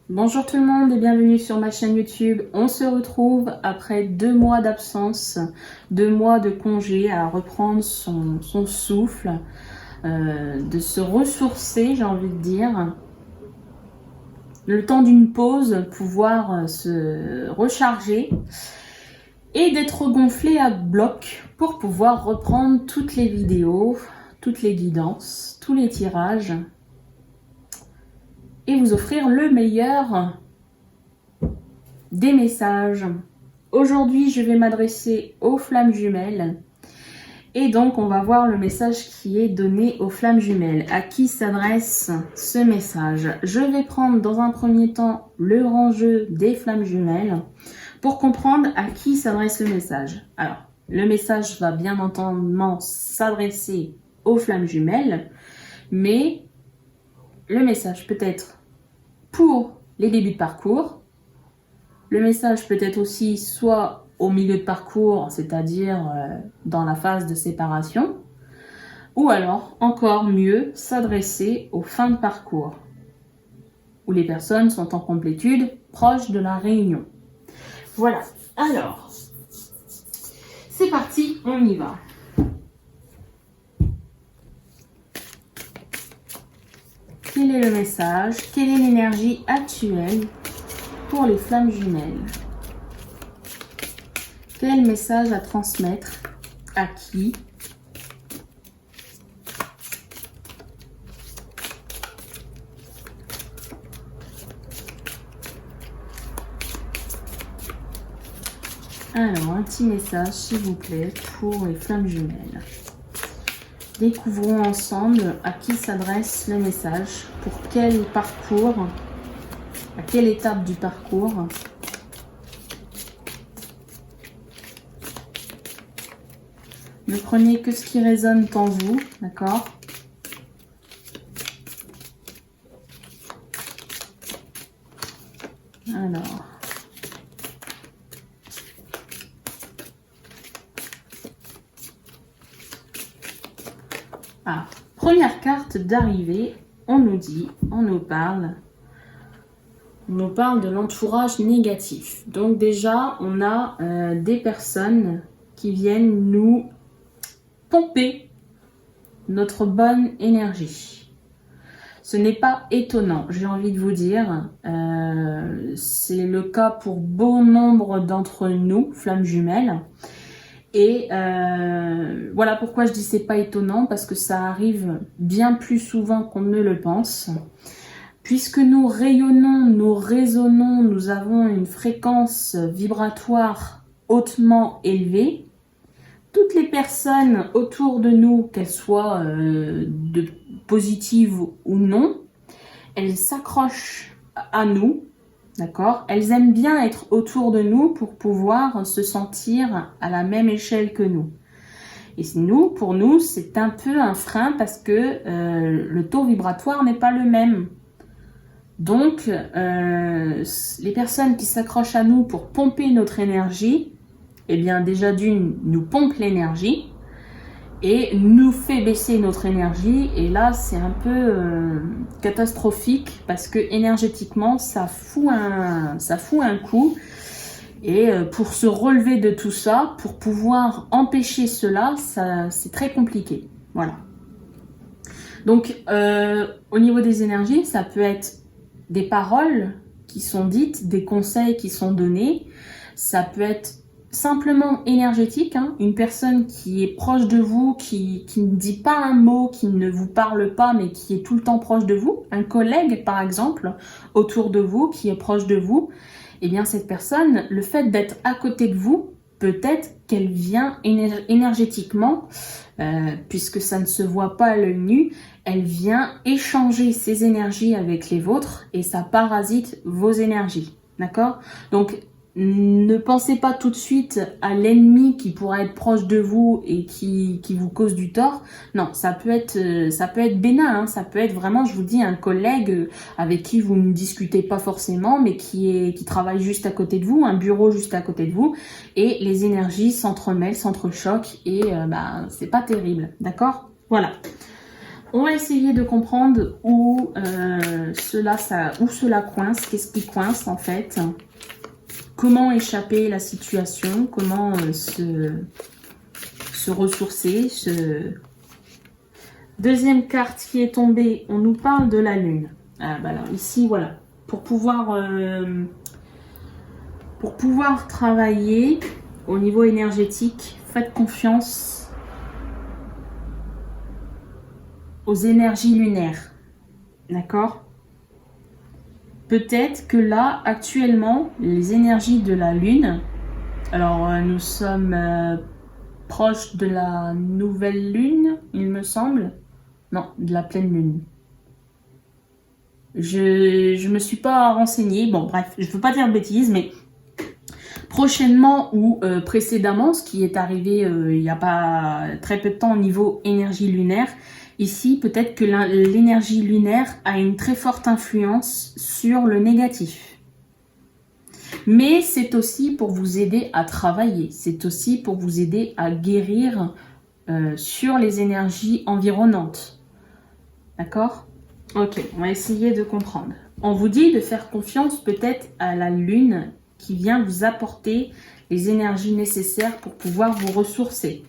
Bonjour tout le monde et bienvenue sur ma chaîne YouTube. On se retrouve après 2 mois d'absence, 2 mois de congé à reprendre son souffle, de se ressourcer, j'ai envie de dire. Le temps d'une pause, pouvoir se recharger et d'être gonflé à bloc pour pouvoir reprendre toutes les vidéos, toutes les guidances, tous les tirages et vous offrir le meilleur des messages. Aujourd'hui, je vais m'adresser aux flammes jumelles. Et donc, on va voir le message qui est donné aux flammes jumelles. À qui s'adresse ce message? Je vais prendre dans un premier temps le grand jeu des flammes jumelles pour comprendre à qui s'adresse le message. Alors, le message va bien entendu s'adresser aux flammes jumelles, mais le message peut être pour les débuts de parcours. Le message peut être aussi soit au milieu de parcours, c'est-à-dire dans la phase de séparation, ou alors, encore mieux, s'adresser aux fins de parcours, où les personnes sont en complétude, proches de la réunion. Voilà, alors, c'est parti, on y va. Quel est le message? Quelle est l'énergie actuelle pour les flammes jumelles? Quel message à transmettre? À qui? Alors, un petit message, s'il vous plaît, pour les flammes jumelles. Découvrons ensemble à qui s'adresse le message, pour quel parcours, à quelle étape du parcours. Ne prenez que ce qui résonne en vous, d'accord? Alors. Ah, première carte d'arrivée, on nous parle de l'entourage négatif. Donc déjà, on a des personnes qui viennent nous pomper notre bonne énergie. Ce n'est pas étonnant, j'ai envie de vous dire. C'est le cas pour bon nombre d'entre nous, flammes jumelles. Et voilà pourquoi je dis c'est pas étonnant, parce que ça arrive bien plus souvent qu'on ne le pense. Puisque nous rayonnons, nous résonnons, nous avons une fréquence vibratoire hautement élevée, toutes les personnes autour de nous, qu'elles soient positives ou non, elles s'accrochent à nous, d'accord? Elles aiment bien être autour de nous pour pouvoir se sentir à la même échelle que nous. Et pour nous, c'est un peu un frein parce que le taux vibratoire n'est pas le même. Donc, les personnes qui s'accrochent à nous pour pomper notre énergie, eh bien déjà d'une, nous pompe l'énergie et nous fait baisser notre énergie. Et là, c'est un peu catastrophique parce que énergétiquement, ça fout un coup. Et pour se relever de tout ça, pour pouvoir empêcher cela, c'est très compliqué. Voilà. Donc, au niveau des énergies, ça peut être des paroles qui sont dites, des conseils qui sont donnés. Ça peut être simplement énergétique, hein, une personne qui est proche de vous, qui ne dit pas un mot, qui ne vous parle pas, mais qui est tout le temps proche de vous. Un collègue, par exemple, autour de vous, qui est proche de vous. Eh bien, cette personne, le fait d'être à côté de vous, peut-être qu'elle vient énergétiquement, puisque ça ne se voit pas à l'œil nu, elle vient échanger ses énergies avec les vôtres et ça parasite vos énergies, d'accord? Donc, ne pensez pas tout de suite à l'ennemi qui pourrait être proche de vous et qui vous cause du tort. Non, ça peut être bénin, hein. Ça peut être vraiment, je vous dis, un collègue avec qui vous ne discutez pas forcément, mais qui travaille juste à côté de vous, un bureau juste à côté de vous, et les énergies s'entremêlent, s'entrechoquent, et c'est pas terrible, d'accord? Voilà. On va essayer de comprendre où, cela coince, qu'est-ce qui coince en fait. Comment échapper à la situation, comment se ressourcer. Deuxième carte qui est tombée, on nous parle de la lune. Ah, bah là, ici, voilà. Pour pouvoir travailler au niveau énergétique, faites confiance aux énergies lunaires. D'accord ? Peut-être que là, actuellement, les énergies de la lune, alors nous sommes proches de la nouvelle lune, il me semble. Non, de la pleine lune. Je me suis pas renseignée. Bon, bref, je veux pas dire de bêtises, mais prochainement ou précédemment, ce qui est arrivé il n'y a pas très peu de temps au niveau énergie lunaire, ici, peut-être que l'énergie lunaire a une très forte influence sur le négatif. Mais c'est aussi pour vous aider à travailler, c'est aussi pour vous aider à guérir sur les énergies environnantes. D'accord ? Ok, on va essayer de comprendre. On vous dit de faire confiance peut-être à la lune qui vient vous apporter les énergies nécessaires pour pouvoir vous ressourcer.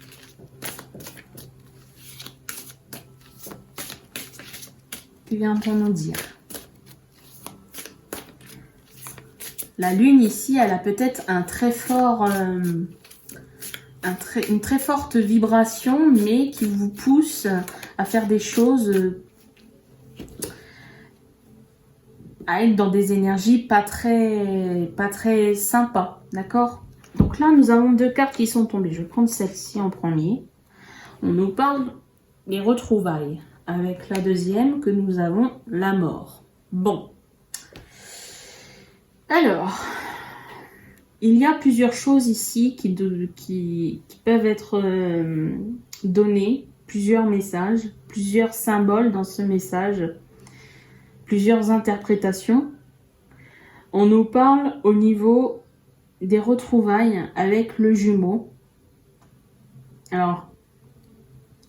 Que vient-on nous dire ? La lune ici, elle a peut-être un très fort, une très forte vibration, mais qui vous pousse à faire des choses, à être dans des énergies pas très sympas, d'accord ? Donc là, nous avons deux cartes qui sont tombées. Je vais prendre celle-ci en premier. On nous parle des retrouvailles. Avec la deuxième, que nous avons la mort. Bon. Alors, il y a plusieurs choses ici qui peuvent être données, plusieurs messages, plusieurs symboles dans ce message, plusieurs interprétations. On nous parle au niveau des retrouvailles avec le jumeau. Alors,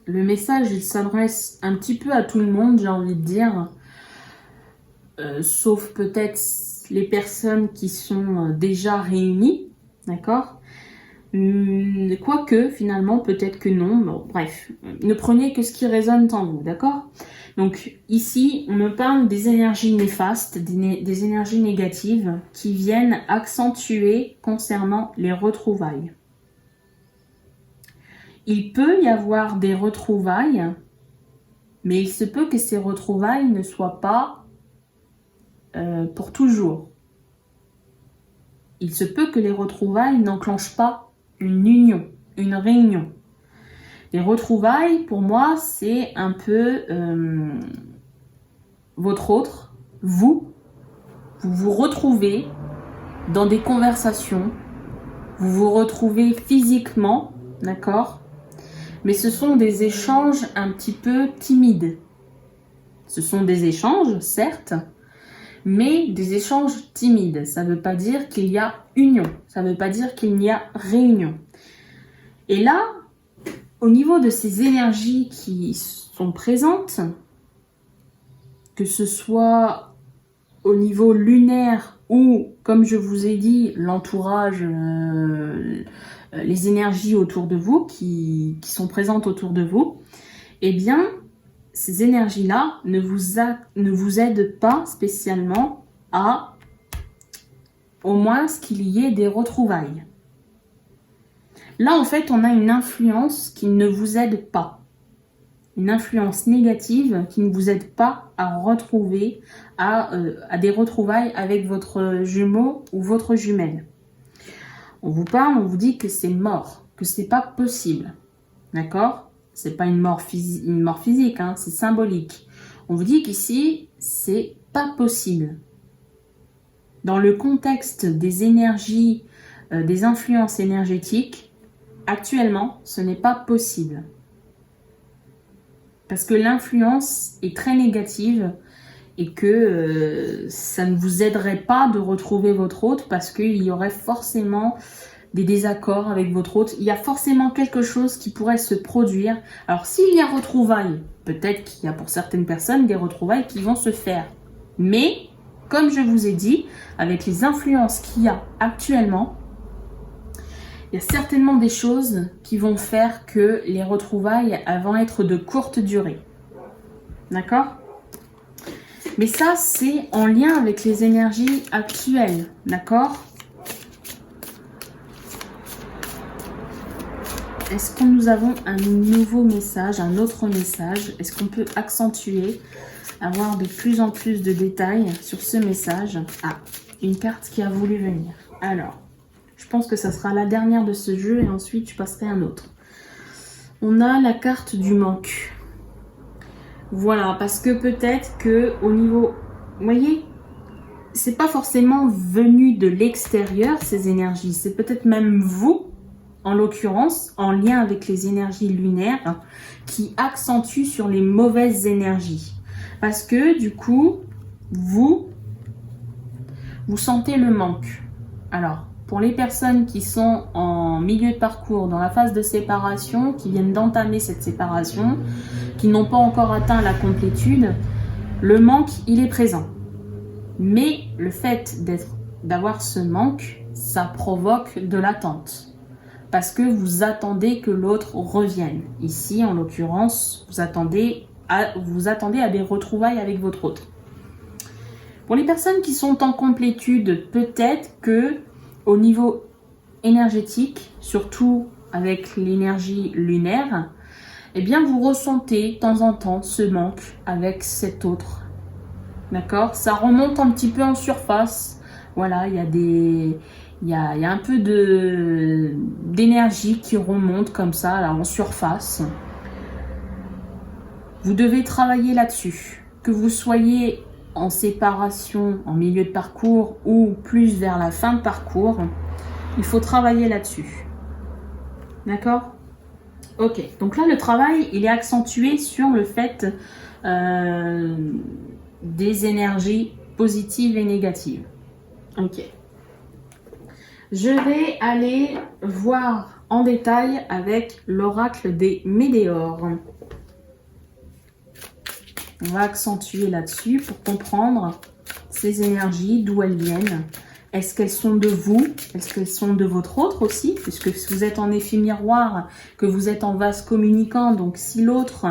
le message, il s'adresse un petit peu à tout le monde, j'ai envie de dire, sauf peut-être les personnes qui sont déjà réunies, d'accord ? Quoique, finalement, peut-être que non. Bon, bref, ne prenez que ce qui résonne en vous, d'accord ? Donc, ici, on me parle des énergies néfastes, des énergies négatives qui viennent accentuer concernant les retrouvailles. Il peut y avoir des retrouvailles, mais il se peut que ces retrouvailles ne soient pas pour toujours. Il se peut que les retrouvailles n'enclenchent pas une union, une réunion. Les retrouvailles, pour moi, c'est un peu votre autre, vous vous retrouvez dans des conversations, vous vous retrouvez physiquement, d'accord ? Mais ce sont des échanges un petit peu timides. Ce sont des échanges, certes, mais des échanges timides. Ça ne veut pas dire qu'il y a union, ça ne veut pas dire qu'il y a réunion. Et là, au niveau de ces énergies qui sont présentes, que ce soit au niveau lunaire ou, comme je vous ai dit, l'entourage, les énergies autour de vous, qui sont présentes autour de vous, eh bien, ces énergies-là ne vous aident pas spécialement à, au moins, qu'il y ait des retrouvailles. Là, en fait, on a une influence qui ne vous aide pas. Une influence négative qui ne vous aide pas à retrouver, à des retrouvailles avec votre jumeau ou votre jumelle. On vous parle, on vous dit que c'est mort, que c'est pas possible. D'accord ? C'est pas une mort physique, hein, c'est symbolique. On vous dit qu'ici, c'est pas possible. Dans le contexte des énergies, des influences énergétiques, actuellement, ce n'est pas possible. Parce que l'influence est très négative et que ça ne vous aiderait pas de retrouver votre hôte parce qu'il y aurait forcément des désaccords avec votre hôte. Il y a forcément quelque chose qui pourrait se produire. Alors, s'il y a retrouvailles, peut-être qu'il y a pour certaines personnes des retrouvailles qui vont se faire. Mais, comme je vous ai dit, avec les influences qu'il y a actuellement, il y a certainement des choses qui vont faire que les retrouvailles vont être de courte durée. D'accord? Mais ça, c'est en lien avec les énergies actuelles. D'accord? Est-ce que nous avons un nouveau message, un autre message? Est-ce qu'on peut accentuer, avoir de plus en plus de détails sur ce message? Ah, une carte qui a voulu venir. Alors, je pense que ça sera la dernière de ce jeu et ensuite je passerai à un autre. On a la carte du manque. Voilà, parce que peut-être que au niveau... Vous voyez, c'est pas forcément venu de l'extérieur, ces énergies. C'est peut-être même vous, en l'occurrence, en lien avec les énergies lunaires, qui accentuent sur les mauvaises énergies. Parce que, du coup, vous sentez le manque. Alors, pour les personnes qui sont en milieu de parcours, dans la phase de séparation, qui viennent d'entamer cette séparation, qui n'ont pas encore atteint la complétude, le manque, il est présent. Mais le fait d'avoir ce manque, ça provoque de l'attente. Parce que vous attendez que l'autre revienne. Ici, en l'occurrence, vous attendez à des retrouvailles avec votre hôte. Pour les personnes qui sont en complétude, peut-être que au niveau énergétique, surtout avec l'énergie lunaire, eh bien vous ressentez de temps en temps ce manque avec cet autre. D'accord? Ça remonte un petit peu en surface. Voilà, il y a un peu d'énergie qui remonte comme ça, là, en surface. Vous devez travailler là-dessus. Que vous soyez en séparation, en milieu de parcours ou plus vers la fin de parcours, il faut travailler là-dessus. D'accord? Ok, donc là le travail il est accentué sur le fait des énergies positives et négatives. Ok. Je vais aller voir en détail avec l'oracle des météores. On va accentuer là-dessus pour comprendre ces énergies, d'où elles viennent. Est-ce qu'elles sont de vous? Est-ce qu'elles sont de votre autre aussi? Puisque si vous êtes en effet miroir, que vous êtes en vase communicant, donc si l'autre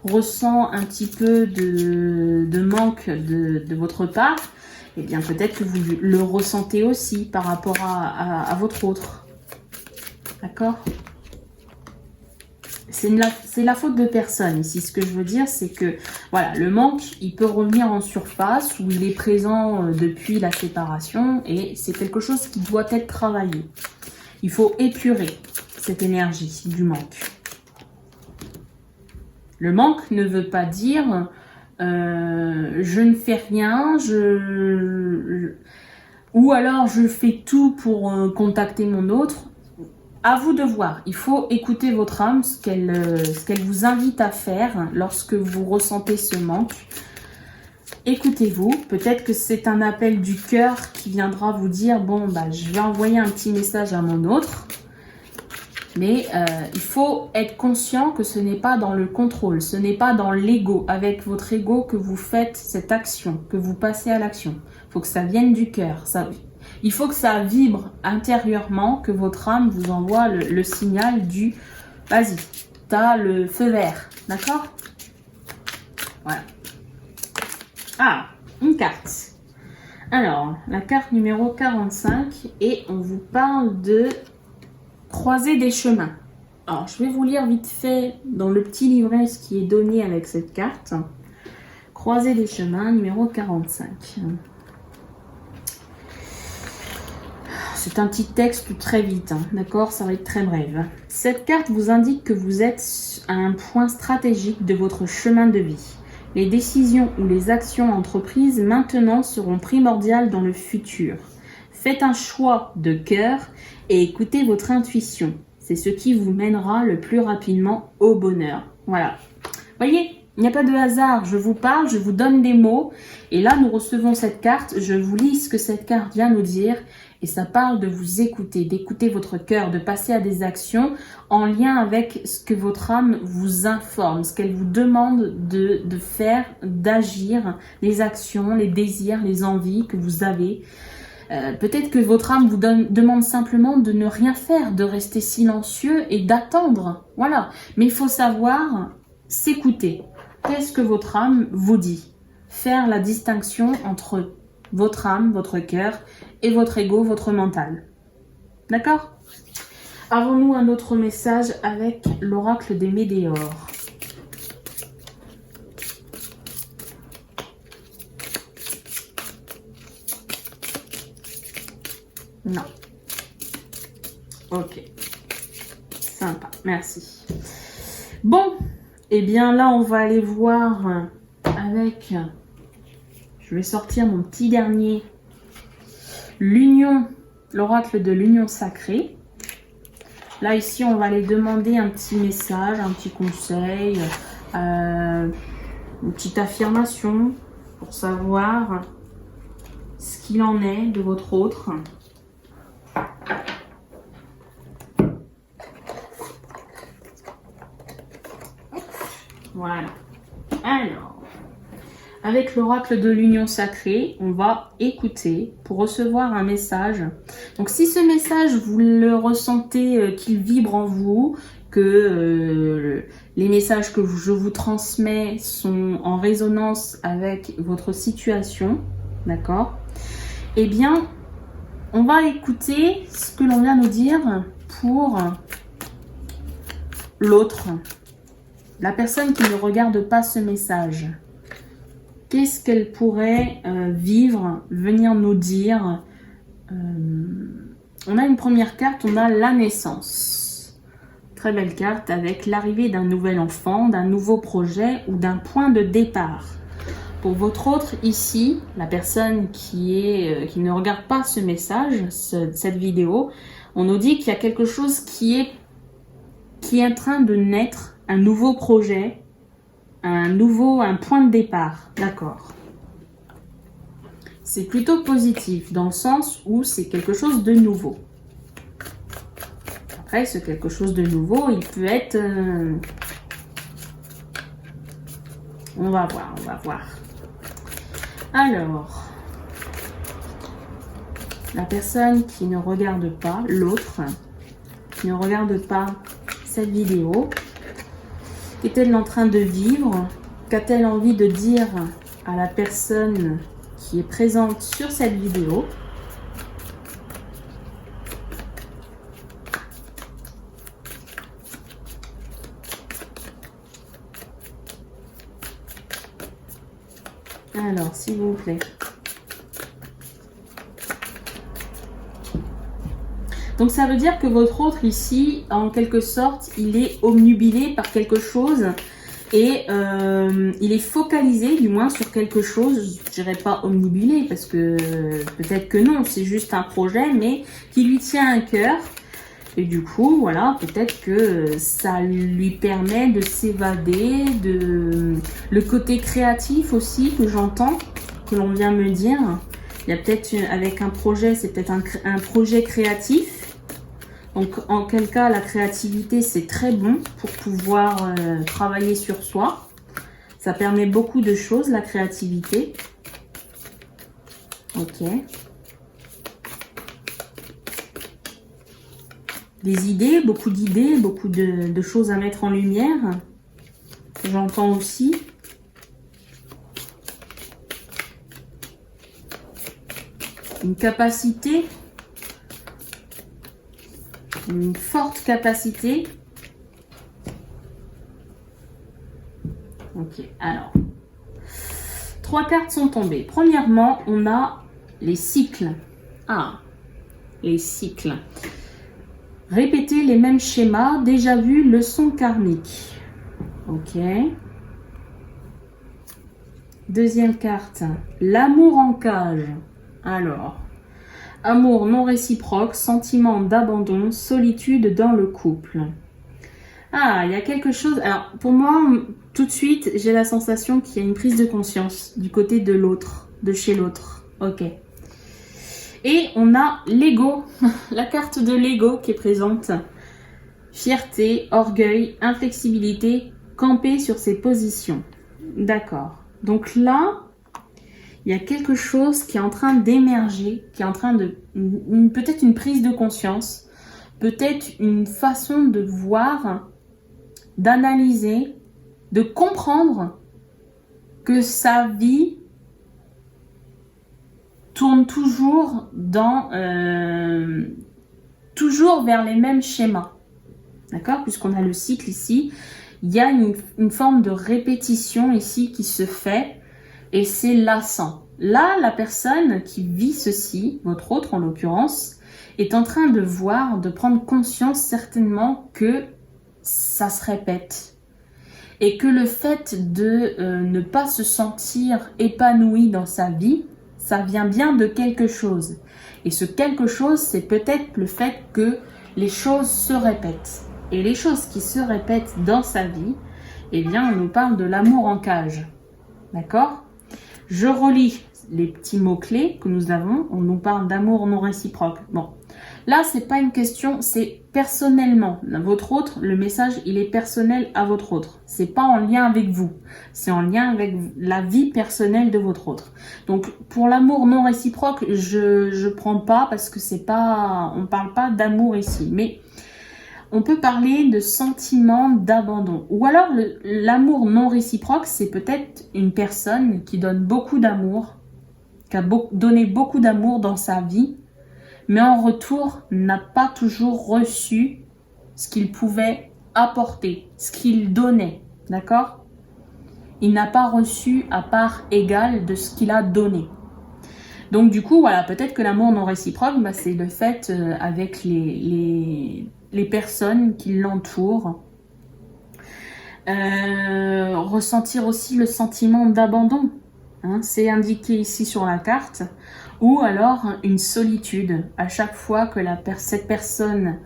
ressent un petit peu de manque de votre part, eh bien peut-être que vous le ressentez aussi par rapport à votre autre. D'accord? C'est la faute de personne ici. Ce que je veux dire, c'est que voilà, le manque, il peut revenir en surface ou il est présent depuis la séparation et c'est quelque chose qui doit être travaillé. Il faut épurer cette énergie du manque. Le manque ne veut pas dire je ne fais rien, ou alors je fais tout pour contacter mon autre. À vous de voir. Il faut écouter votre âme, ce qu'elle vous invite à faire lorsque vous ressentez ce manque. Écoutez-vous. Peut-être que c'est un appel du cœur qui viendra vous dire bon, bah, je vais envoyer un petit message à mon autre. Mais il faut être conscient que ce n'est pas dans le contrôle, ce n'est pas dans l'ego, avec votre ego que vous faites cette action, que vous passez à l'action. Il faut que ça vienne du cœur. Il faut que ça vibre intérieurement, que votre âme vous envoie le signal du « vas-y, t'as le feu vert ». D'accord? Voilà. Ah, une carte. Alors, la carte numéro 45 et on vous parle de croiser des chemins. Alors, je vais vous lire vite fait dans le petit livret ce qui est donné avec cette carte. Croiser des chemins, numéro 45. C'est un petit texte très vite, hein, d'accord? Ça va être très bref. Cette carte vous indique que vous êtes à un point stratégique de votre chemin de vie. Les décisions ou les actions entreprises maintenant seront primordiales dans le futur. Faites un choix de cœur et écoutez votre intuition. C'est ce qui vous mènera le plus rapidement au bonheur. Voilà. Voyez, Il n'y a pas de hasard, je vous parle, je vous donne des mots, et là nous recevons cette carte, je vous lis ce que cette carte vient nous dire, et ça parle de vous écouter, d'écouter votre cœur, de passer à des actions en lien avec ce que votre âme vous informe, ce qu'elle vous demande de faire, d'agir, les actions, les désirs, les envies que vous avez. Peut-être que votre âme vous demande simplement de ne rien faire, de rester silencieux et d'attendre, voilà. Mais il faut savoir s'écouter. Qu'est-ce que votre âme vous dit? Faire la distinction entre votre âme, votre cœur et votre ego, votre mental. D'accord? Avons-nous un autre message avec l'oracle des Médéors? Non. Ok. Sympa, merci. Bon, eh bien là, on va aller voir avec... Je vais sortir mon petit dernier. L'union, l'oracle de l'union sacrée. Là, ici, on va aller demander un petit message, un petit conseil, une petite affirmation pour savoir ce qu'il en est de votre autre. Voilà. Alors, avec l'oracle de l'union sacrée, on va écouter pour recevoir un message. Donc, si ce message, vous le ressentez qu'il vibre en vous, que les messages que je vous transmets sont en résonance avec votre situation, d'accord? Eh bien, on va écouter ce que l'on vient nous dire pour l'autre. La personne qui ne regarde pas ce message, qu'est-ce qu'elle pourrait vivre, venir nous dire? On a une première carte, on a la naissance. Très belle carte avec l'arrivée d'un nouvel enfant, d'un nouveau projet ou d'un point de départ. Pour votre autre ici, la personne qui ne regarde pas ce message, cette vidéo, on nous dit qu'il y a quelque chose qui est en train de naître. Un nouveau projet, un point de départ, d'accord. C'est plutôt positif dans le sens où c'est quelque chose de nouveau. Après, ce quelque chose de nouveau, il peut être... On va voir. Alors, la personne qui ne regarde pas, l'autre, qui ne regarde pas cette vidéo, qu'est-elle en train de vivre? Qu'a-t-elle envie de dire à la personne qui est présente sur cette vidéo? Alors, s'il vous plaît. Donc ça veut dire que votre autre ici, en quelque sorte, il est obnubilé par quelque chose et il est focalisé du moins sur quelque chose. Je dirais pas obnubilé parce que peut-être que non, c'est juste un projet mais qui lui tient à cœur. Et du coup, voilà, peut-être que ça lui permet de s'évader, le côté créatif aussi que j'entends, que l'on vient me dire. Il y a peut-être avec un projet, c'est peut-être un projet créatif. Donc, en quel cas, la créativité, c'est très bon pour pouvoir travailler sur soi. Ça permet beaucoup de choses, la créativité. Ok. Des idées, beaucoup de choses à mettre en lumière. J'entends aussi. Une capacité. Une forte capacité. Ok, alors. 3 cartes sont tombées. Premièrement, on a les cycles. Ah, les cycles. Répéter les mêmes schémas, déjà vu, leçon karmique. Ok. Deuxième carte, l'amour en cage. Alors, amour non réciproque, sentiment d'abandon, solitude dans le couple. Ah, il y a quelque chose. Alors, pour moi, tout de suite, j'ai la sensation qu'il y a une prise de conscience du côté de l'autre, de chez l'autre. Ok. Et on a l'ego, la carte de l'ego qui est présente. Fierté, orgueil, inflexibilité, camper sur ses positions. D'accord. Donc là, il y a quelque chose qui est en train d'émerger, qui est en train de... peut-être une prise de conscience, peut-être une façon de voir, d'analyser, de comprendre que sa vie tourne toujours toujours vers les mêmes schémas. D'accord? Puisqu'on a le cycle ici, il y a une forme de répétition ici qui se fait et c'est lassant. Là, la personne qui vit ceci, votre autre en l'occurrence, est en train de voir, de prendre conscience certainement que ça se répète. Et que le fait de ne pas se sentir épanoui dans sa vie, ça vient bien de quelque chose. Et ce quelque chose, c'est peut-être le fait que les choses se répètent. Et les choses qui se répètent dans sa vie, eh bien, on nous parle de l'amour en cage. D'accord? Je relis les petits mots-clés que nous avons. On nous parle d'amour non réciproque. Bon, là, c'est pas une question, c'est personnellement. Votre autre, le message, il est personnel à votre autre. C'est pas en lien avec vous. C'est en lien avec la vie personnelle de votre autre. Donc, pour l'amour non réciproque, je prends pas parce que c'est pas, on parle pas d'amour ici. Mais on peut parler de sentiment d'abandon. Ou alors, l'amour non réciproque, c'est peut-être une personne qui donne beaucoup d'amour, qui a donné beaucoup d'amour dans sa vie, mais en retour, n'a pas toujours reçu ce qu'il pouvait apporter, ce qu'il donnait. D'accord? Il n'a pas reçu à part égale de ce qu'il a donné. Donc du coup, voilà, peut-être que l'amour non réciproque, bah, c'est le fait avec les personnes qui l'entourent. Ressentir aussi le sentiment d'abandon. Hein, c'est indiqué ici sur la carte. Ou alors une solitude. À chaque fois que cette personne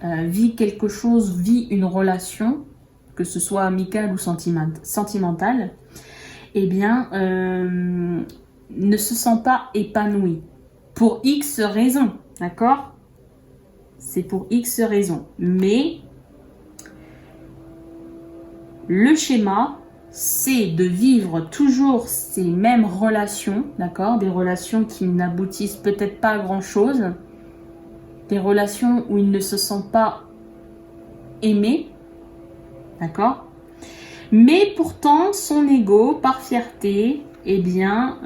vit quelque chose, vit une relation, que ce soit amicale ou sentimentale, eh bien, ne se sent pas épanoui. Pour X raisons, d'accord? C'est pour X raisons. Mais le schéma, c'est de vivre toujours ces mêmes relations, d'accord? Des relations qui n'aboutissent peut-être pas à grand-chose, des relations où il ne se sent pas aimé, d'accord? Mais pourtant, son ego, par fierté, eh bien,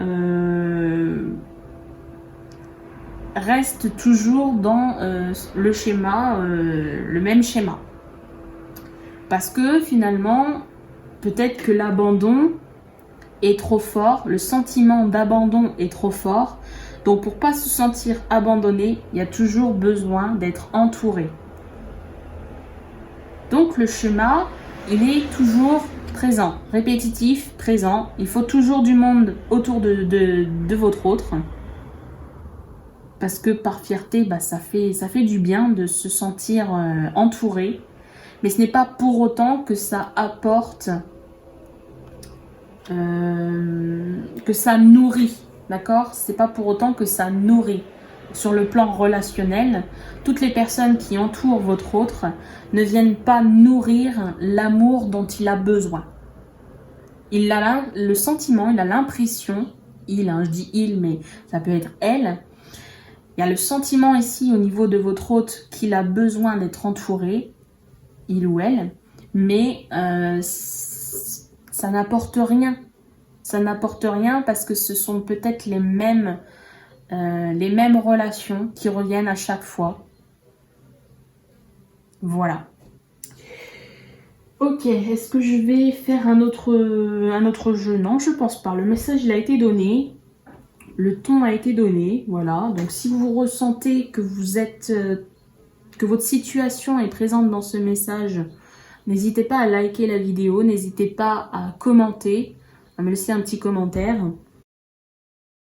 reste toujours dans le schéma, le même schéma. Parce que finalement, peut-être que l'abandon est trop fort, le sentiment d'abandon est trop fort. Donc pour pas se sentir abandonné, il y a toujours besoin d'être entouré. Donc le schéma, il est toujours présent, répétitif, présent. Il faut toujours du monde autour de votre autre. Parce que par fierté, bah, ça fait du bien de se sentir entouré. Mais ce n'est pas pour autant que ça apporte, que ça nourrit, d'accord? C'est pas pour autant que ça nourrit. Sur le plan relationnel, toutes les personnes qui entourent votre autre ne viennent pas nourrir l'amour dont il a besoin. Il a le sentiment, il a l'impression, je dis il, mais ça peut être elle. Il y a le sentiment ici au niveau de votre hôte qu'il a besoin d'être entouré, il ou elle, mais ça n'apporte rien. Ça n'apporte rien parce que ce sont peut-être les mêmes relations qui reviennent à chaque fois. Voilà. Ok, est-ce que je vais faire un autre jeu? Non, je pense pas. Le message, il a été donné. Le ton a été donné. Voilà. Donc, si vous ressentez que que votre situation est présente dans ce message, n'hésitez pas à liker la vidéo. N'hésitez pas à commenter, à me laisser un petit commentaire.